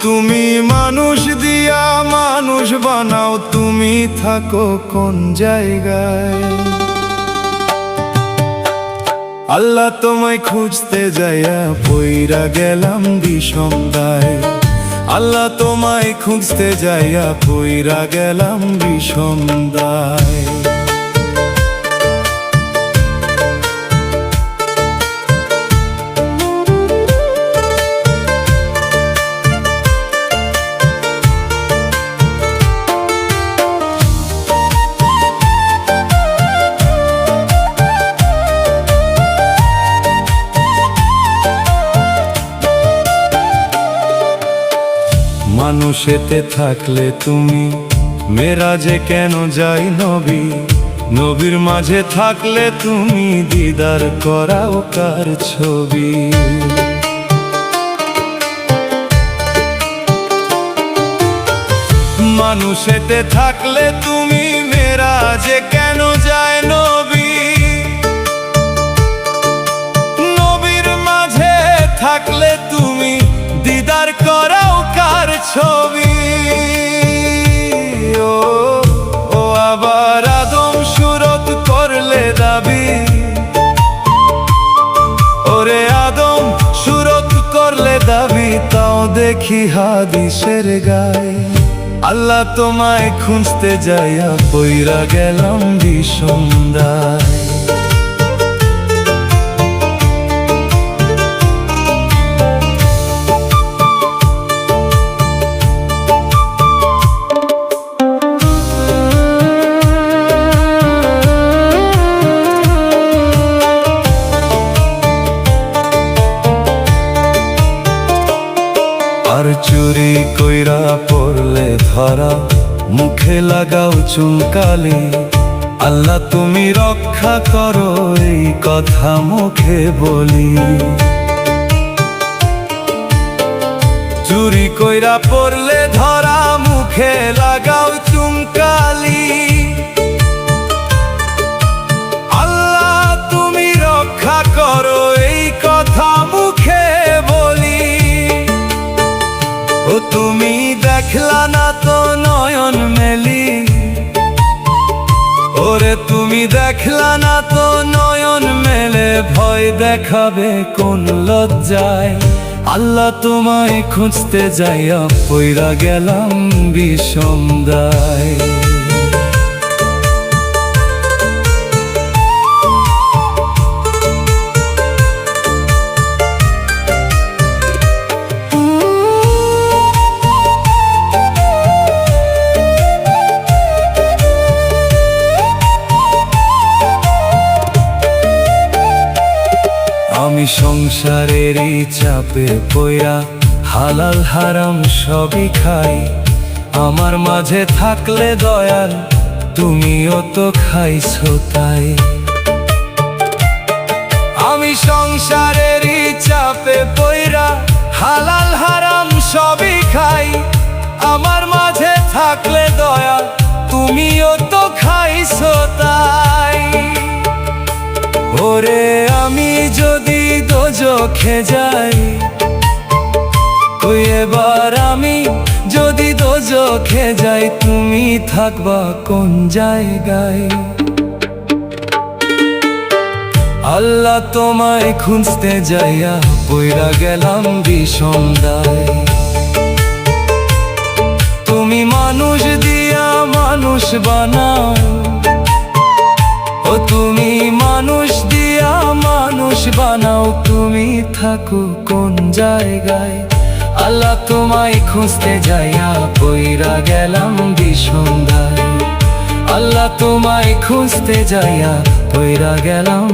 তুমি মানুষ দিয়া মানুষ বানাও, তুমি থাকো কোন জায়গায়? আল্লাহ তোমায় খুঁজতে যাইয়া পইরা গেলাম বিষম দায়। আল্লাহ তোমায় খুঁজতে যাইয়া পইরা গেলাম বিষম দায়। মানুষেতে থাকলে তুমি মেরাজে কেন যাই নবী? নবীর মাঝে থাকলে তুমি দিদার করাও কার ছবি? মানুষেতে থাকলে তুমি মেরাজে কেন যায় নবী? নবীর মাঝে থাকলে তুমি দিদার করাও কার ছবি? ও আবার আদম সুরত করলে দাবি, ওরে আদম সুরত করলে দাবি, তাও দেখি হাদিসের গায়। আল্লাহ তোমায় খুঁজতে যাইয়া পইরা গেলাম বিষম দায়। আর চুরি কইরা পড়লে ধরা, মুখে লাগাও চুনকালি। আল্লাহ তুমি রক্ষা করো, এই কথা মুখে বলি। চুরি কইরা পড়লে ধরা, মুখে লাগাও চুনকালি। আল্লাহ তুমি রক্ষা করো, এই কথা মুখে বলি। ও তুমি দেখলা না তো নয়ন মেলি, ওরে তুমি দেখলা না তো নয়ন মেলে, ভয় দেখাবে কোন লজ্জায়? আল্লাহ তোমায় খুঁজতে যাইয়া পইরা গেলাম বিষম দায়। আমি সংসারেরই চাপে পইরা হালাল হারাম সবই খাই। আমার মাঝে থাকলে দয়াল, তুমিও তো খাইছো তাই। আমি সংসারেরই চাপে পইরা হালাল হারাম সবই খাই। আমার মাঝে থাকলে দয়াল, তুমিও তো খাইছো তাই। ওরে আমি যদি দোজখে যাই, ওই এবার আমি যদি দোজখে যাই, তুমি থাকবা কোন জায়গায়? আল্লাহ তোমায় খুঁজতে যাইয়া পইরা গেলাম বিষম দায়। তুমি মানুষ দিয়া মানুষ বানাও, ও তুমি মানুষ দিয়া মানুষ বানাও, তুমি থাকো কোন জায়গায়? আল্লাহ তোমায় খুঁজতে যাইয়া পইরা গেলাম বিষম দায়। আল্লাহ তোমায় খুঁজতে যাইয়া পইরা গেলাম